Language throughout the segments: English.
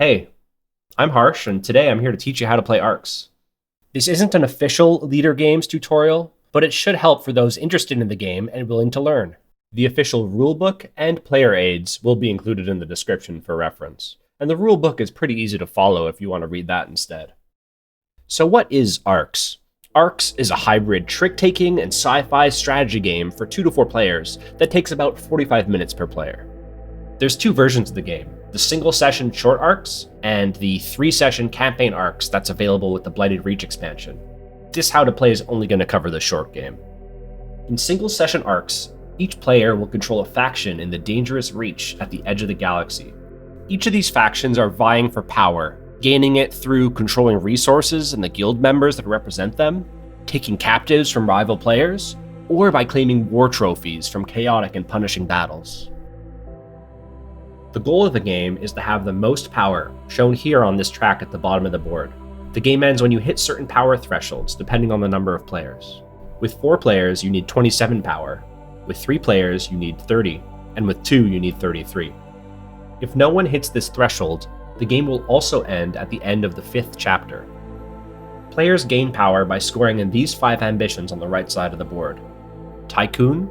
Hey, I'm Harsh, and today I'm here to teach you how to play ARCs. This isn't an official Leader Games tutorial, but it should help for those interested in the game and willing to learn. The official rulebook and player aids will be included in the description for reference, and the rulebook is pretty easy to follow if you want to read that instead. So what is ARCs? ARCs is a hybrid trick-taking and sci-fi strategy game for 2 to 4 players that takes about 45 minutes per player. There's 2 versions of the game, the single-session short arcs and the 3-session campaign arcs that's available with the Blighted Reach expansion. This how to play is only going to cover the short game. In single-session arcs, each player will control a faction in the dangerous Reach at the edge of the galaxy. Each of these factions are vying for power, gaining it through controlling resources and the guild members that represent them, taking captives from rival players, or by claiming war trophies from chaotic and punishing battles. The goal of the game is to have the most power, shown here on this track at the bottom of the board. The game ends when you hit certain power thresholds, depending on the number of players. With 4 players, you need 27 power. With 3 players, you need 30, and with 2, you need 33. If no one hits this threshold, the game will also end at the end of the 5th chapter. Players gain power by scoring in these 5 ambitions on the right side of the board: Tycoon,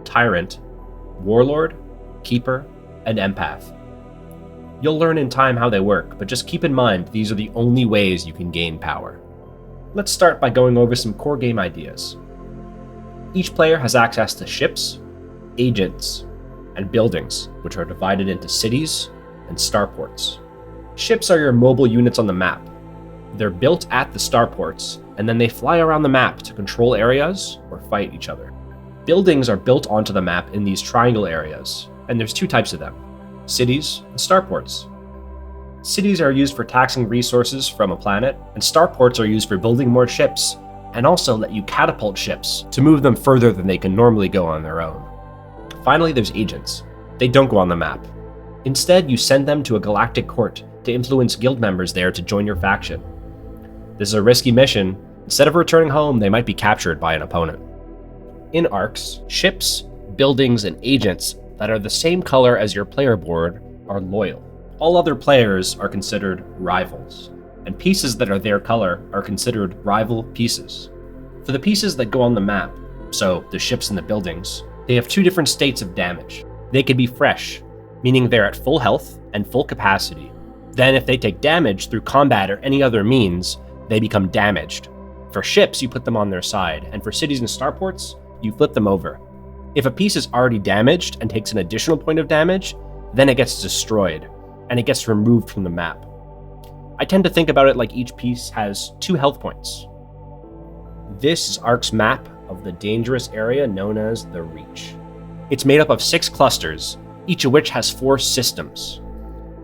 Tyrant, Warlord, Keeper, and Empath. You'll learn in time how they work, but just keep in mind these are the only ways you can gain power. Let's start by going over some core game ideas. Each player has access to ships, agents, and buildings, which are divided into cities and starports. Ships are your mobile units on the map. They're built at the starports, and then they fly around the map to control areas or fight each other. Buildings are built onto the map in these triangle areas, and there's 2 types of them: cities and starports. Cities are used for taxing resources from a planet, and starports are used for building more ships, and also let you catapult ships to move them further than they can normally go on their own. Finally, there's agents. They don't go on the map. Instead, you send them to a galactic court to influence guild members there to join your faction. This is a risky mission. Instead of returning home, they might be captured by an opponent. In ARCs, ships, buildings, and agents that are the same color as your player board are loyal. All other players are considered rivals, and pieces that are their color are considered rival pieces. For the pieces that go on the map, so the ships and the buildings, they have 2 different states of damage. They can be fresh, meaning they're at full health and full capacity. Then if they take damage through combat or any other means, they become damaged. For ships, you put them on their side, and for cities and starports, you flip them over. If a piece is already damaged and takes an additional point of damage, then it gets destroyed, and it gets removed from the map. I tend to think about it like each piece has 2 health points. This is ARC's map of the dangerous area known as the Reach. It's made up of 6 clusters, each of which has 4 systems.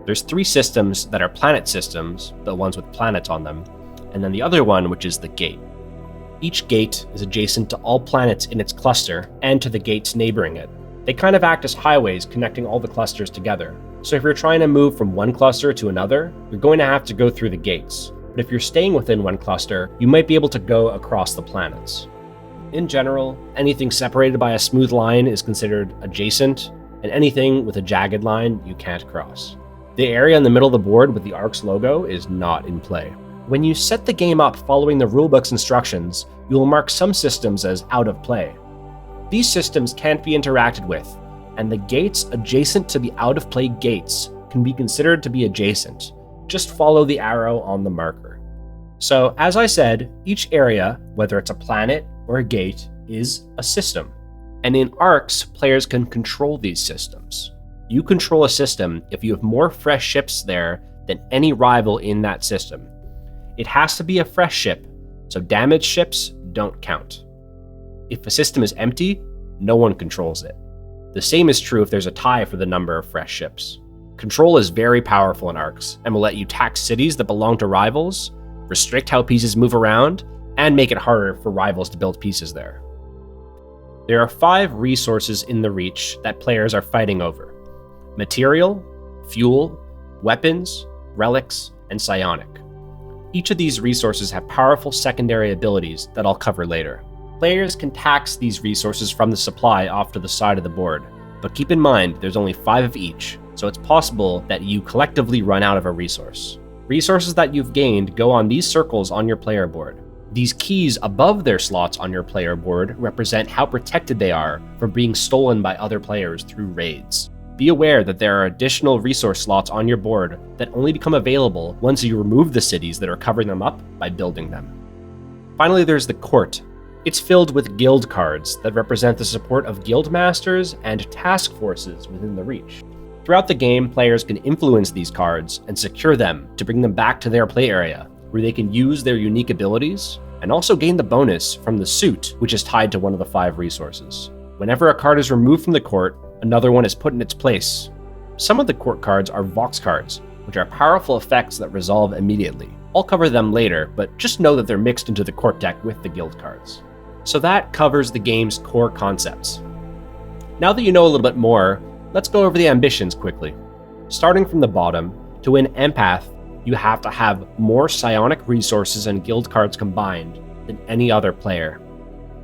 There's 3 systems that are planet systems, the ones with planets on them, and then the other one, which is the gate. Each gate is adjacent to all planets in its cluster and to the gates neighboring it. They kind of act as highways connecting all the clusters together. So if you're trying to move from one cluster to another, you're going to have to go through the gates. But if you're staying within one cluster, you might be able to go across the planets. In general, anything separated by a smooth line is considered adjacent, and anything with a jagged line you can't cross. The area in the middle of the board with the ARC's logo is not in play. When you set the game up following the rulebook's instructions, you will mark some systems as out of play. These systems can't be interacted with, and the gates adjacent to the out of play gates can be considered to be adjacent. Just follow the arrow on the marker. So, as I said, each area, whether it's a planet or a gate, is a system. And in ARCs, players can control these systems. You control a system if you have more fresh ships there than any rival in that system. It has to be a fresh ship, so damaged ships don't count. If a system is empty, no one controls it. The same is true if there's a tie for the number of fresh ships. Control is very powerful in ARCs, and will let you tax cities that belong to rivals, restrict how pieces move around, and make it harder for rivals to build pieces there. There are 5 resources in the Reach that players are fighting over: material, fuel, weapons, relics, and psionic. Each of these resources have powerful secondary abilities that I'll cover later. Players can tax these resources from the supply off to the side of the board, but keep in mind there's only 5 of each, so it's possible that you collectively run out of a resource. Resources that you've gained go on these circles on your player board. These keys above their slots on your player board represent how protected they are from being stolen by other players through raids. Be aware that there are additional resource slots on your board that only become available once you remove the cities that are covering them up by building them. Finally, there's the court. It's filled with guild cards that represent the support of guild masters and task forces within the Reach. Throughout the game, players can influence these cards and secure them to bring them back to their play area, where they can use their unique abilities and also gain the bonus from the suit, which is tied to one of the 5 resources. Whenever a card is removed from the court, another one is put in its place. Some of the court cards are Vox cards, which are powerful effects that resolve immediately. I'll cover them later, but just know that they're mixed into the court deck with the guild cards. So that covers the game's core concepts. Now that you know a little bit more, let's go over the ambitions quickly. Starting from the bottom, to win Empath, you have to have more psionic resources and guild cards combined than any other player.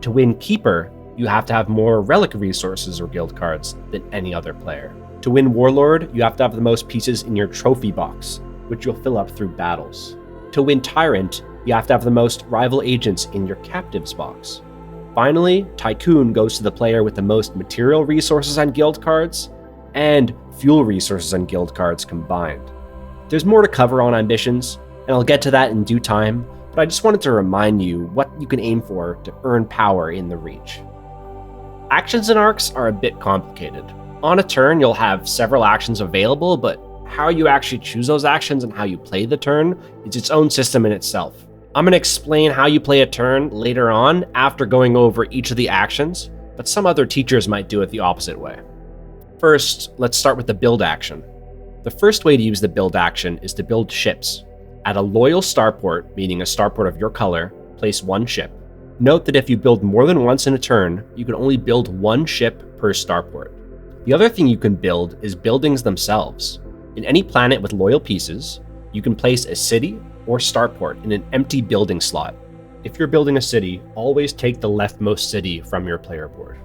To win Keeper, you have to have more relic resources or guild cards than any other player. To win Warlord, you have to have the most pieces in your trophy box, which you'll fill up through battles. To win Tyrant, you have to have the most rival agents in your captives box. Finally, Tycoon goes to the player with the most material resources and guild cards, and fuel resources and guild cards combined. There's more to cover on ambitions, and I'll get to that in due time, but I just wanted to remind you what you can aim for to earn power in the Reach. Actions and arcs are a bit complicated. On a turn, you'll have several actions available, but how you actually choose those actions and how you play the turn is its own system in itself. I'm going to explain how you play a turn later on after going over each of the actions, but some other teachers might do it the opposite way. First, let's start with the build action. The first way to use the build action is to build ships. At a loyal starport, meaning a starport of your color, place 1 ship. Note that if you build more than once in a turn, you can only build 1 ship per starport. The other thing you can build is buildings themselves. In any planet with loyal pieces, you can place a city or starport in an empty building slot. If you're building a city, always take the leftmost city from your player board.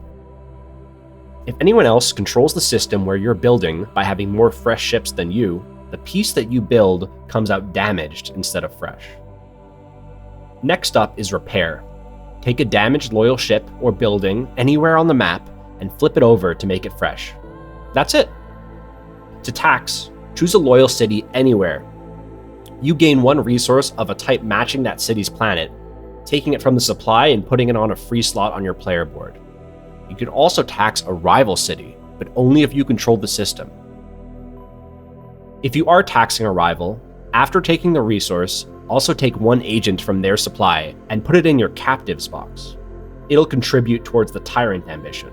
If anyone else controls the system where you're building by having more fresh ships than you, the piece that you build comes out damaged instead of fresh. Next up is repair. Take a damaged loyal ship or building anywhere on the map and flip it over to make it fresh. That's it. To tax, choose a loyal city anywhere. You gain 1 resource of a type matching that city's planet, taking it from the supply and putting it on a free slot on your player board. You can also tax a rival city, but only if you control the system. If you are taxing a rival, after taking the resource, also take 1 agent from their supply and put it in your captives box. It'll contribute towards the Tyrant ambition.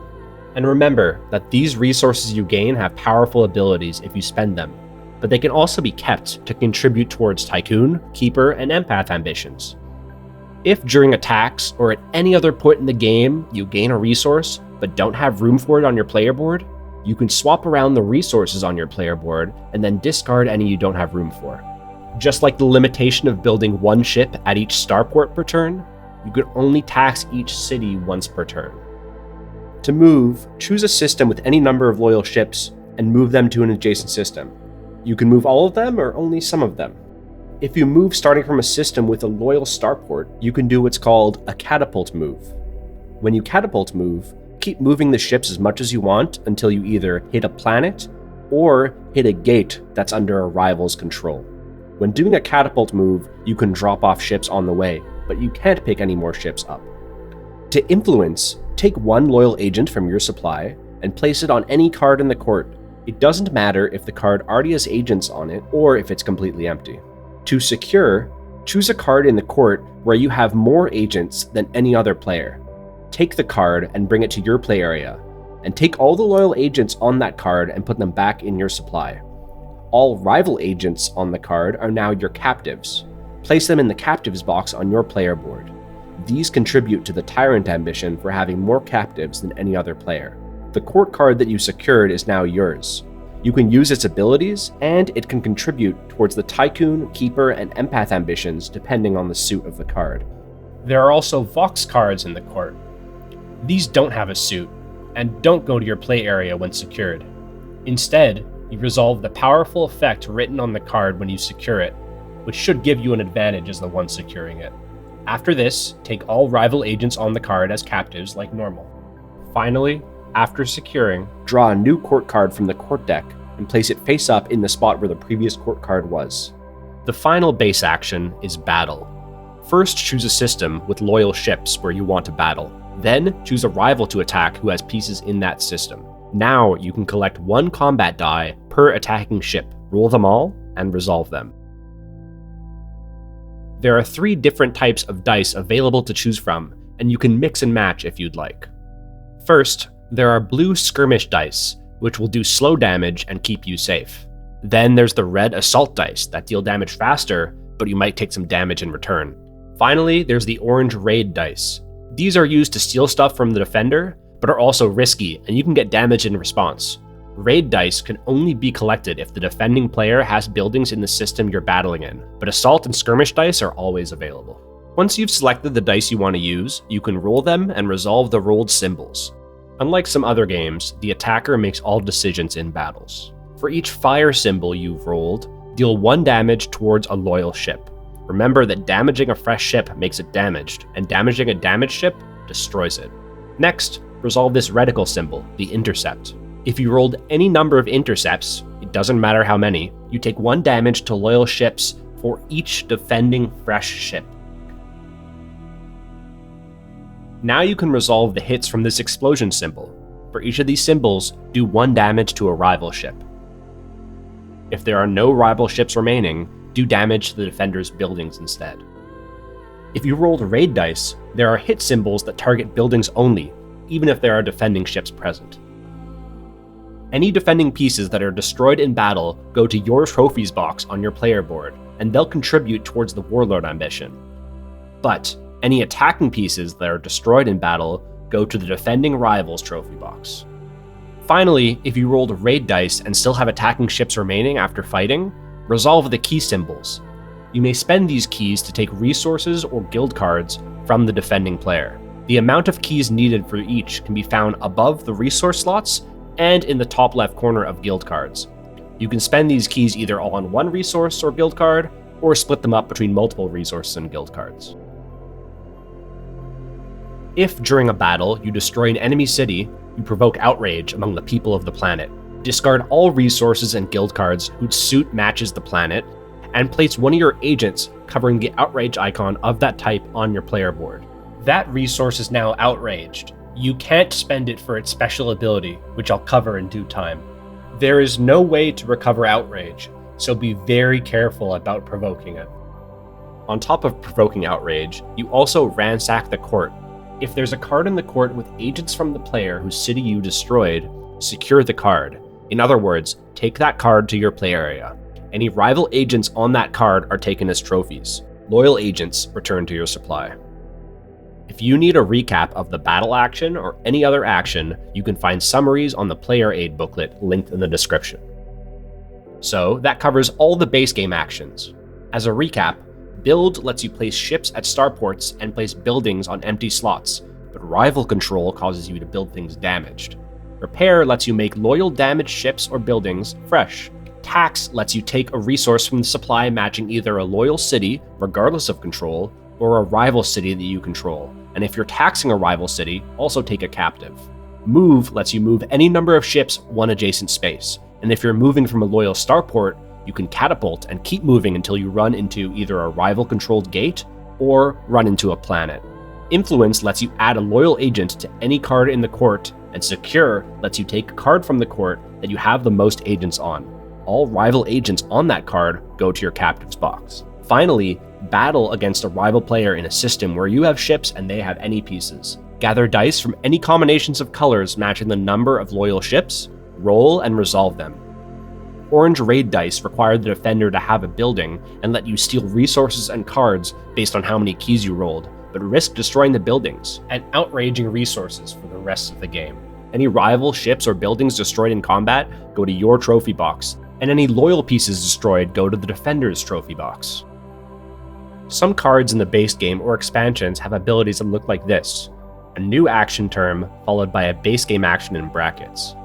And remember that these resources you gain have powerful abilities if you spend them, but they can also be kept to contribute towards Tycoon, Keeper, and Empath ambitions. If during attacks or at any other point in the game you gain a resource but don't have room for it on your player board, you can swap around the resources on your player board and then discard any you don't have room for. Just like the limitation of building 1 ship at each starport per turn, you can only tax each city once per turn. To move, choose a system with any number of loyal ships and move them to an adjacent system. You can move all of them or only some of them. If you move starting from a system with a loyal starport, you can do what's called a catapult move. When you catapult move, keep moving the ships as much as you want until you either hit a planet or hit a gate that's under a rival's control. When doing a catapult move, you can drop off ships on the way, but you can't pick any more ships up. To influence, take 1 loyal agent from your supply and place it on any card in the court. It doesn't matter if the card already has agents on it or if it's completely empty. To secure, choose a card in the court where you have more agents than any other player. Take the card and bring it to your play area, and take all the loyal agents on that card and put them back in your supply. All rival agents on the card are now your captives. Place them in the captives box on your player board. These contribute to the Tyrant ambition for having more captives than any other player. The court card that you secured is now yours. You can use its abilities, and it can contribute towards the Tycoon, Keeper, and Empath ambitions depending on the suit of the card. There are also Vox cards in the court. These don't have a suit, and don't go to your play area when secured. Instead, You resolve the powerful effect written on the card when you secure it, which should give you an advantage as the one securing it. After this, take all rival agents on the card as captives like normal. Finally, after securing, draw a new court card from the court deck and place it face up in the spot where the previous court card was. The final base action is battle. First, choose a system with loyal ships where you want to battle. Then, choose a rival to attack who has pieces in that system. Now, you can collect 1 combat die per attacking ship, roll them all, and resolve them. There are 3 different types of dice available to choose from, and you can mix and match if you'd like. First, there are blue skirmish dice, which will do slow damage and keep you safe. Then there's the red assault dice that deal damage faster, but you might take some damage in return. Finally, there's the orange raid dice. These are used to steal stuff from the defender, but are also risky, and you can get damage in response. Raid dice can only be collected if the defending player has buildings in the system you're battling in, but assault and skirmish dice are always available. Once you've selected the dice you want to use, you can roll them and resolve the rolled symbols. Unlike some other games, the attacker makes all decisions in battles. For each fire symbol you've rolled, deal 1 damage towards a loyal ship. Remember that damaging a fresh ship makes it damaged, and damaging a damaged ship destroys it. Next, resolve this reticle symbol, the intercept. If you rolled any number of intercepts, it doesn't matter how many, you take 1 damage to loyal ships for each defending fresh ship. Now you can resolve the hits from this explosion symbol. For each of these symbols, do 1 damage to a rival ship. If there are no rival ships remaining, do damage to the defender's buildings instead. If you rolled raid dice, there are hit symbols that target buildings only, even if there are defending ships present. Any defending pieces that are destroyed in battle go to your trophies box on your player board, and they'll contribute towards the Warlord ambition. But any attacking pieces that are destroyed in battle go to the defending rival's trophy box. Finally, if you rolled raid dice and still have attacking ships remaining after fighting, resolve the key symbols. You may spend these keys to take resources or guild cards from the defending player. The amount of keys needed for each can be found above the resource slots and in the top left corner of guild cards. You can spend these keys either all on 1 resource or guild card, or split them up between multiple resources and guild cards. If during a battle you destroy an enemy city, you provoke outrage among the people of the planet. Discard all resources and guild cards whose suit matches the planet, and place one of your agents covering the outrage icon of that type on your player board. That resource is now outraged. You can't spend it for its special ability, which I'll cover in due time. There is no way to recover outrage, so be very careful about provoking it. On top of provoking outrage, you also ransack the court. If there's a card in the court with agents from the player whose city you destroyed, secure the card. In other words, take that card to your play area. Any rival agents on that card are taken as trophies. Loyal agents return to your supply. If you need a recap of the battle action or any other action, you can find summaries on the player aid booklet linked in the description. So that covers all the base game actions. As a recap, build lets you place ships at starports and place buildings on empty slots, but rival control causes you to build things damaged. Repair lets you make loyal damaged ships or buildings fresh. Tax lets you take a resource from the supply matching either a loyal city, regardless of control, or a rival city that you control. And if you're taxing a rival city, also take a captive. Move lets you move any number of ships one adjacent space. And if you're moving from a loyal starport, you can catapult and keep moving until you run into either a rival-controlled gate or run into a planet. Influence lets you add a loyal agent to any card in the court, and Secure lets you take a card from the court that you have the most agents on. All rival agents on that card go to your captive's box. Finally, battle against a rival player in a system where you have ships and they have any pieces. Gather dice from any combinations of colors matching the number of loyal ships, roll and resolve them. Orange raid dice require the defender to have a building and let you steal resources and cards based on how many keys you rolled, but risk destroying the buildings and outraging resources for the rest of the game. Any rival ships or buildings destroyed in combat go to your trophy box, and any loyal pieces destroyed go to the defender's trophy box. Some cards in the base game or expansions have abilities that look like this: a new action term followed by a base game action in brackets.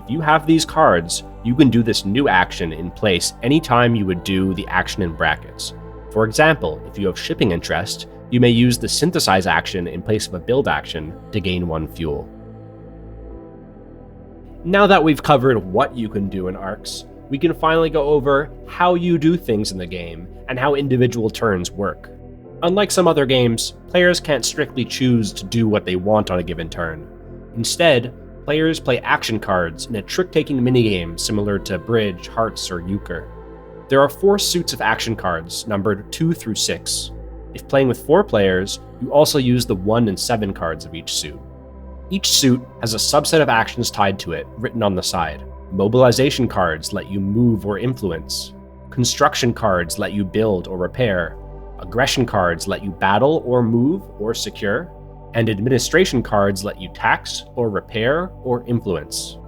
If you have these cards, you can do this new action in place anytime you would do the action in brackets. For example, if you have shipping interest, you may use the synthesize action in place of a build action to gain 1 fuel. Now that we've covered what you can do in arcs, we can finally go over how you do things in the game and how individual turns work. Unlike some other games, players can't strictly choose to do what they want on a given turn. Instead, players play action cards in a trick-taking minigame similar to Bridge, Hearts, or Euchre. There are 4 suits of action cards, numbered 2 through 6. If playing with 4 players, you also use the 1 and 7 cards of each suit. Each suit has a subset of actions tied to it, written on the side. Mobilization cards let you move or influence. Construction cards let you build or repair. Aggression cards let you battle or move or secure. And administration cards let you tax or repair or influence.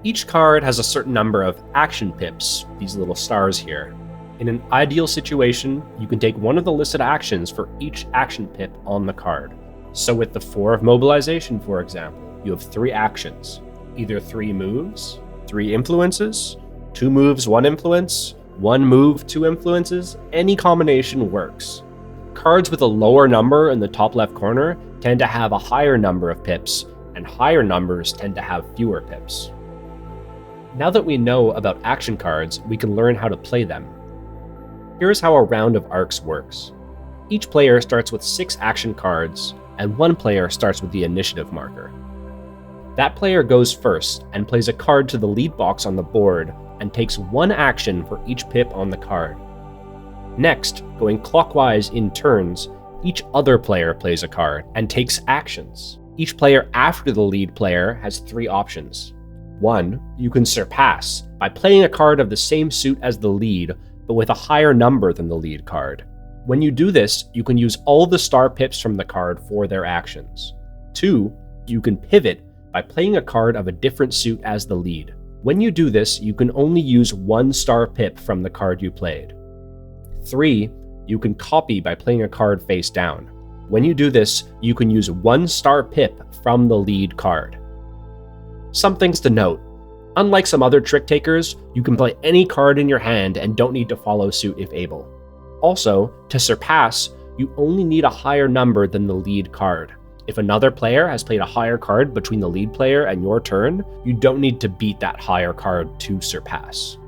Each card has a certain number of action pips, these little stars here. In an ideal situation, you can take one of the listed actions for each action pip on the card. So with the 4 of mobilization, for example, you have 3 actions. Either 3 moves, 3 influences, 2 moves, 1 influence, 1 move, 2 influences, any combination works. Cards with a lower number in the top left corner tend to have a higher number of pips, and higher numbers tend to have fewer pips. Now that we know about action cards, we can learn how to play them. Here's how a round of arcs works. Each player starts with 6 action cards, and 1 player starts with the initiative marker. That player goes first and plays a card to the lead box on the board and takes 1 action for each pip on the card. Next, going clockwise in turns, each other player plays a card and takes actions. Each player after the lead player has 3 options. 1, you can surpass by playing a card of the same suit as the lead, but with a higher number than the lead card. When you do this, you can use all the star pips from the card for their actions. 2, you can pivot by playing a card of a different suit as the lead. When you do this, you can only use 1 star pip from the card you played. 3, you can copy by playing a card face down. When you do this, you can use 1 star pip from the lead card. Some things to note. Unlike some other trick takers, you can play any card in your hand and don't need to follow suit if able. Also, to surpass, you only need a higher number than the lead card. If another player has played a higher card between the lead player and your turn, you don't need to beat that higher card to surpass.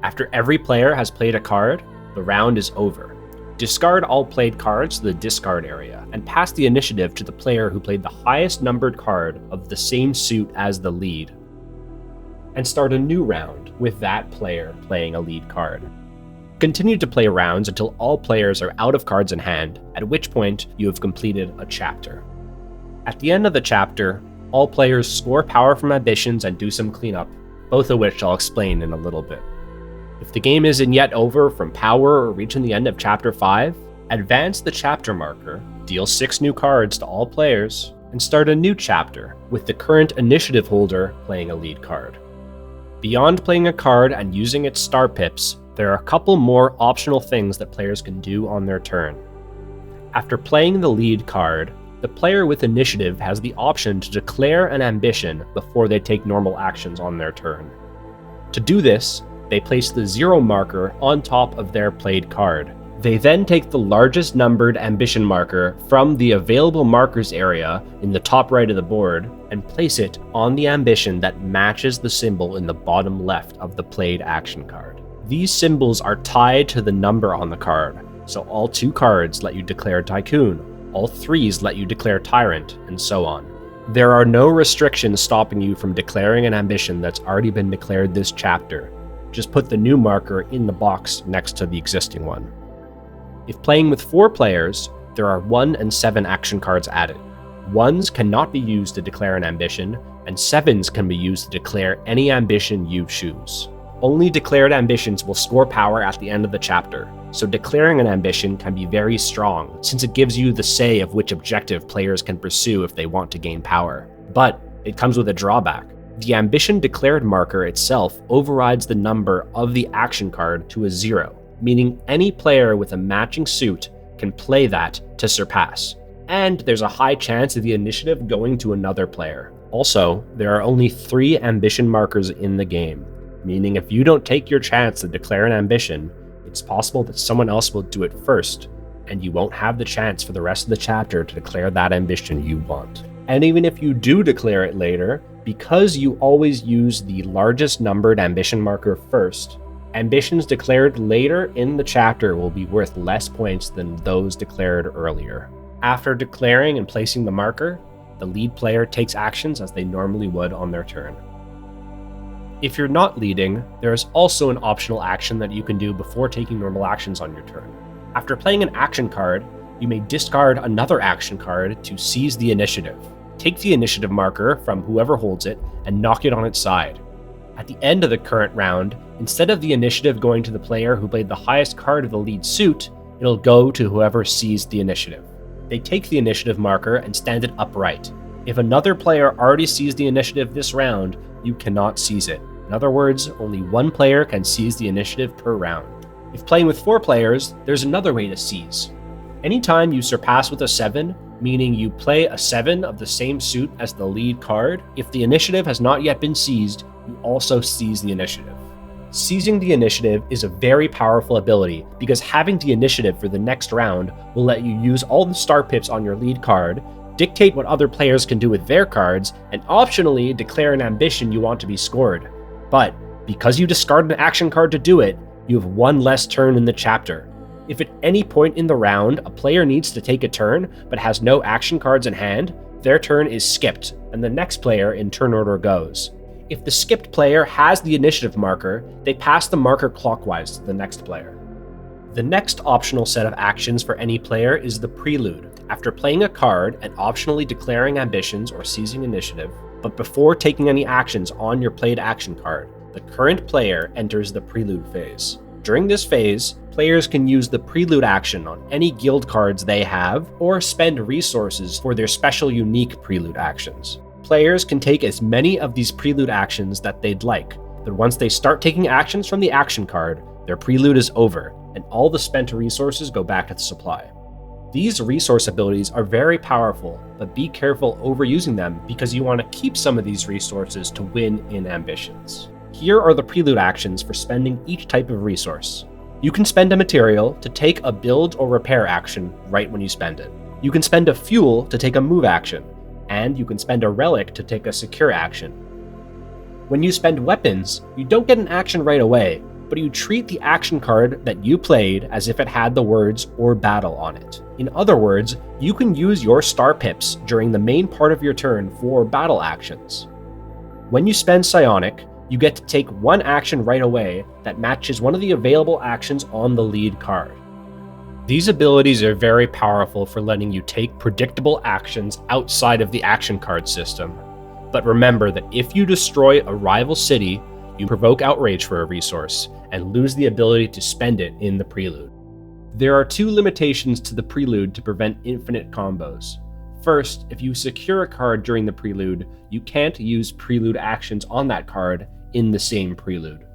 After every player has played a card, the round is over. Discard all played cards to the discard area, and pass the initiative to the player who played the highest numbered card of the same suit as the lead. And start a new round with that player playing a lead card. Continue to play rounds until all players are out of cards in hand, at which point you have completed a chapter. At the end of the chapter, all players score power from ambitions and do some cleanup, both of which I'll explain in a little bit. If the game isn't yet over from power or reaching the end of Chapter 5, advance the chapter marker, deal 6 new cards to all players, and start a new chapter with the current initiative holder playing a lead card. Beyond playing a card and using its star pips, there are a couple more optional things that players can do on their turn. After playing the lead card, the player with initiative has the option to declare an ambition before they take normal actions on their turn. To do this, they place the 0 marker on top of their played card. They then take the largest numbered ambition marker from the available markers area in the top right of the board and place it on the ambition that matches the symbol in the bottom left of the played action card. These symbols are tied to the number on the card, so all 2 cards let you declare Tycoon, all 3s let you declare Tyrant, and so on. There are no restrictions stopping you from declaring an ambition that's already been declared this chapter. Just put the new marker in the box next to the existing one. If playing with 4 players, there are 1 and 7 action cards added. 1s cannot be used to declare an ambition, and 7s can be used to declare any ambition you choose. Only declared ambitions will score power at the end of the chapter, so declaring an ambition can be very strong, since it gives you the say of which objective players can pursue if they want to gain power. But it comes with a drawback. The ambition declared marker itself overrides the number of the action card to a 0, meaning any player with a matching suit can play that to surpass. And there's a high chance of the initiative going to another player. Also, there are only 3 ambition markers in the game. meaning if you don't take your chance to declare an ambition, it's possible that someone else will do it first, and you won't have the chance for the rest of the chapter to declare that ambition you want. And even if you do declare it later, because you always use the largest numbered ambition marker first, ambitions declared later in the chapter will be worth less points than those declared earlier. After declaring and placing the marker, the lead player takes actions as they normally would on their turn. If you're not leading, there is also an optional action that you can do before taking normal actions on your turn. After playing an action card, you may discard another action card to seize the initiative. Take the initiative marker from whoever holds it and knock it on its side. At the end of the current round, instead of the initiative going to the player who played the highest card of the lead suit, it'll go to whoever seized the initiative. They take the initiative marker and stand it upright. If another player already seized the initiative this round, you cannot seize it. In other words, only one player can seize the initiative per round. If playing with 4 players, there's another way to seize. Anytime you surpass with a 7, meaning you play a 7 of the same suit as the lead card, if the initiative has not yet been seized, you also seize the initiative. Seizing the initiative is a very powerful ability because having the initiative for the next round will let you use all the star pips on your lead card, dictate what other players can do with their cards, and optionally declare an ambition you want to be scored. But because you discard an action card to do it, you have one less turn in the chapter. If at any point in the round a player needs to take a turn but has no action cards in hand, their turn is skipped and the next player in turn order goes. If the skipped player has the initiative marker, they pass the marker clockwise to the next player. The next optional set of actions for any player is the Prelude. After playing a card and optionally declaring ambitions or seizing initiative, but before taking any actions on your played action card, the current player enters the Prelude phase. During this phase, players can use the Prelude action on any guild cards they have, or spend resources for their special unique Prelude actions. Players can take as many of these Prelude actions that they'd like, but once they start taking actions from the action card, their Prelude is over, and all the spent resources go back to the supply. These resource abilities are very powerful, but be careful overusing them because you want to keep some of these resources to win in ambitions. Here are the Prelude actions for spending each type of resource. You can spend a material to take a build or repair action right when you spend it. You can spend a fuel to take a move action, and you can spend a relic to take a secure action. When you spend weapons, you don't get an action right away, but you treat the action card that you played as if it had the words "or battle" on it. In other words, you can use your star pips during the main part of your turn for battle actions. When you spend Psionic, you get to take one action right away that matches one of the available actions on the lead card. These abilities are very powerful for letting you take predictable actions outside of the action card system. But remember that if you destroy a rival city, you provoke Outrage for a resource and lose the ability to spend it in the Prelude. There are 2 limitations to the Prelude to prevent infinite combos. First, if you secure a card during the Prelude, you can't use Prelude actions on that card in the same Prelude.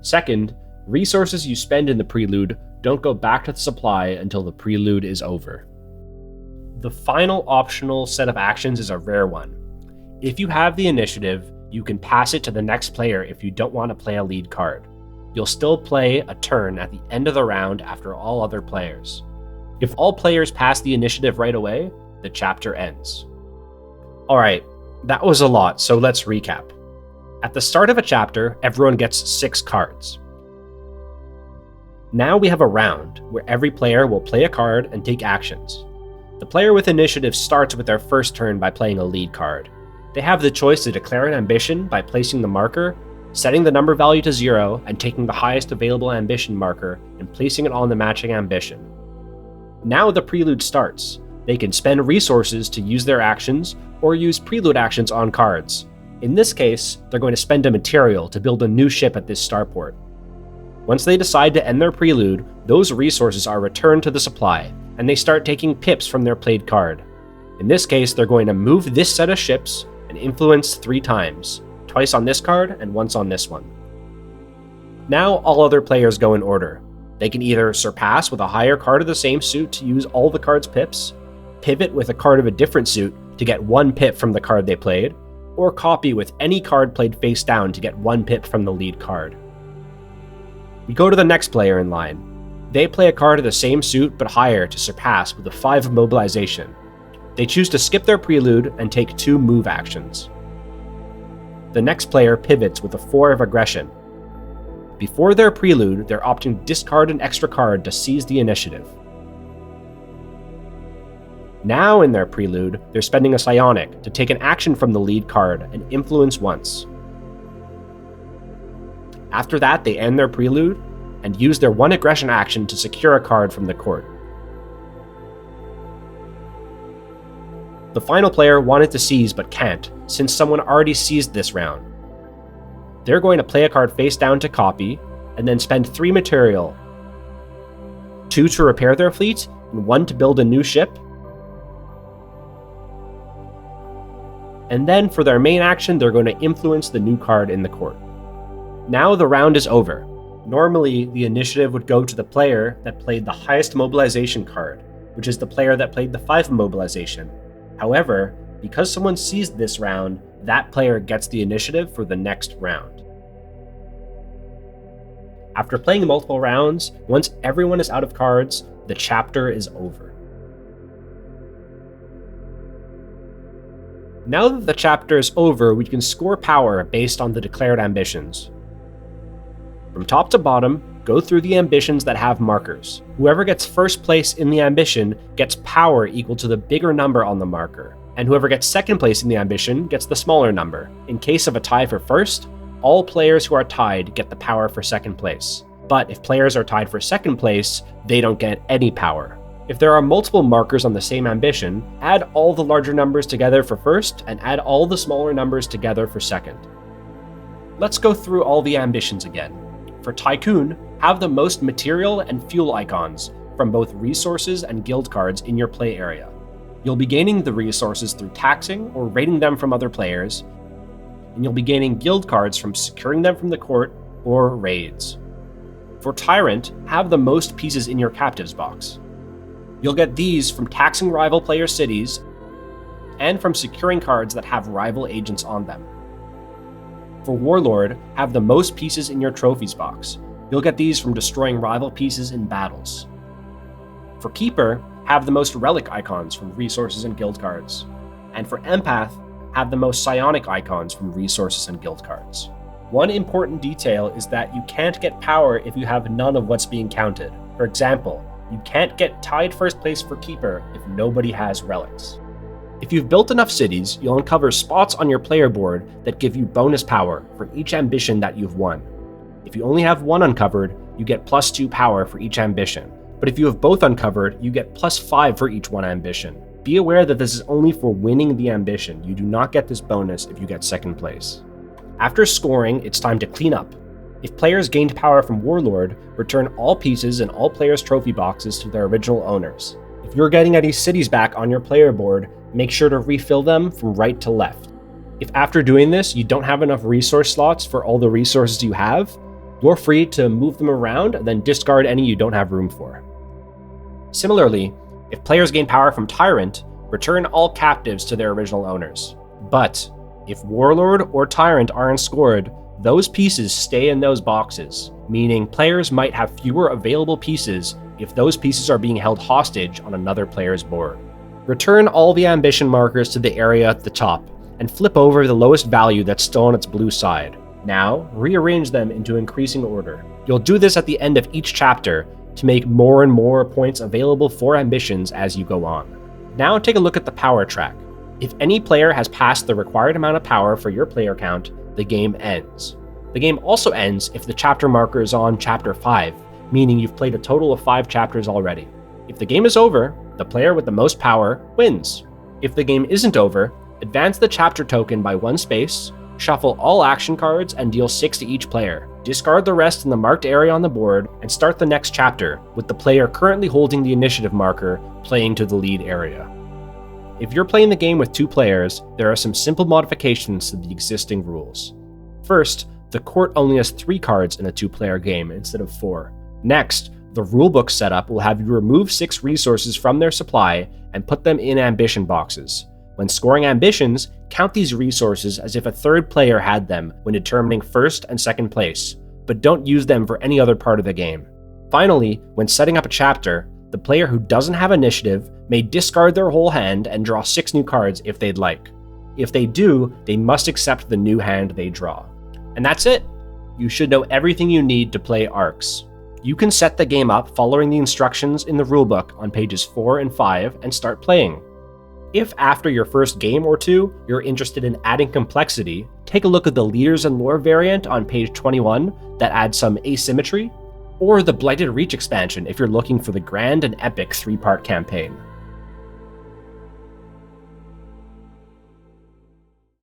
Second, resources you spend in the Prelude don't go back to the supply until the Prelude is over. The final optional set of actions is a rare one. If you have the initiative, you can pass it to the next player if you don't want to play a lead card. You'll still play a turn at the end of the round after all other players. If all players pass the initiative right away, the chapter ends. Alright, that was a lot, so let's recap. At the start of a chapter, everyone gets 6 cards. Now we have a round where every player will play a card and take actions. The player with initiative starts with their first turn by playing a lead card. They have the choice to declare an ambition by placing the marker, setting the number value to 0, and taking the highest available ambition marker and placing it on the matching ambition. Now the Prelude starts. They can spend resources to use their actions, or use Prelude actions on cards. In this case, they're going to spend a material to build a new ship at this starport. Once they decide to end their Prelude, those resources are returned to the supply, and they start taking pips from their played card. In this case, they're going to move this set of ships and influence 3 times, twice on this card and once on this one. Now all other players go in order. They can either surpass with a higher card of the same suit to use all the card's pips, pivot with a card of a different suit to get 1 pip from the card they played, or copy with any card played face down to get 1 pip from the lead card. We go to the next player in line. They play a card of the same suit but higher to Surpass with a 5 of mobilization. They choose to skip their Prelude and take 2 move actions. The next player pivots with a 4 of aggression. Before their Prelude, they're opting to discard an extra card to seize the initiative. Now in their Prelude, they're spending a Psionic to take an action from the lead card and influence once. After that, they end their Prelude and use their 1 aggression action to secure a card from the court. The final player wanted to seize but can't, since someone already seized this round. They're going to play a card face down to copy, and then spend 3 material. 2 to repair their fleet, and 1 to build a new ship. And then for their main action, they're going to influence the new card in the court. Now the round is over. Normally, the initiative would go to the player that played the highest mobilization card, which is the player that played the 5 mobilization. However, because someone seized this round, that player gets the initiative for the next round. After playing multiple rounds, once everyone is out of cards, the chapter is over. Now that the chapter is over, we can score power based on the declared ambitions. From top to bottom, go through the ambitions that have markers. Whoever gets first place in the ambition gets power equal to the bigger number on the marker, and whoever gets second place in the ambition gets the smaller number. In case of a tie for first, all players who are tied get the power for second place. But if players are tied for second place, they don't get any power. If there are multiple markers on the same ambition, add all the larger numbers together for first, and add all the smaller numbers together for second. Let's go through all the ambitions again. For Tycoon, have the most material and fuel icons from both resources and guild cards in your play area. You'll be gaining the resources through taxing or raiding them from other players, and you'll be gaining guild cards from securing them from the court or raids. For Tyrant, have the most pieces in your captives box. You'll get these from taxing rival player cities and from securing cards that have rival agents on them. For Warlord, have the most pieces in your trophies box. You'll get these from destroying rival pieces in battles. For Keeper, have the most relic icons from resources and guild cards. And for Empath, have the most psionic icons from resources and guild cards. One important detail is that you can't get power if you have none of what's being counted. For example, you can't get tied first place for Keeper if nobody has relics. If you've built enough cities, you'll uncover spots on your player board that give you bonus power for each ambition that you've won. If you only have 1 uncovered, you get +2 power for each ambition. But if you have both uncovered, you get +5 for each 1 ambition. Be aware that this is only for winning the ambition. You do not get this bonus if you get second place. After scoring, it's time to clean up. If players gained power from Warlord, return all pieces in all players' trophy boxes to their original owners. If you're getting any cities back on your player board, make sure to refill them from right to left. If after doing this you don't have enough resource slots for all the resources you have, you're free to move them around and then discard any you don't have room for. Similarly, if players gain power from Tyrant, return all captives to their original owners. But if Warlord or Tyrant aren't scored, those pieces stay in those boxes, meaning players might have fewer available pieces if those pieces are being held hostage on another player's board. Return all the ambition markers to the area at the top, and flip over the lowest value that's still on its blue side. Now, rearrange them into increasing order. You'll do this at the end of each chapter to make more and more points available for ambitions as you go on. Now take a look at the power track. If any player has passed the required amount of power for your player count, the game ends. The game also ends if the chapter marker is on chapter 5, meaning you've played a total of 5 chapters already. If the game is over, the player with the most power wins. If the game isn't over, advance the chapter token by 1 space, shuffle all action cards and deal 6 to each player. Discard the rest in the marked area on the board and start the next chapter with the player currently holding the initiative marker playing to the lead area. If you're playing the game with 2 players, there are some simple modifications to the existing rules. First, the court only has 3 cards in a 2-player game instead of 4. Next, the rulebook setup will have you remove 6 resources from their supply and put them in ambition boxes. When scoring ambitions, count these resources as if a third player had them when determining first and second place, but don't use them for any other part of the game. Finally, when setting up a chapter, the player who doesn't have initiative may discard their whole hand and draw 6 new cards if they'd like. If they do, they must accept the new hand they draw. And that's it! You should know everything you need to play Arcs. You can set the game up following the instructions in the rulebook on pages 4 and 5 and start playing. If after your first game or two, you're interested in adding complexity, take a look at the Leaders and Lore variant on page 21 that adds some asymmetry, or the Blighted Reach expansion if you're looking for the grand and epic 3-part campaign.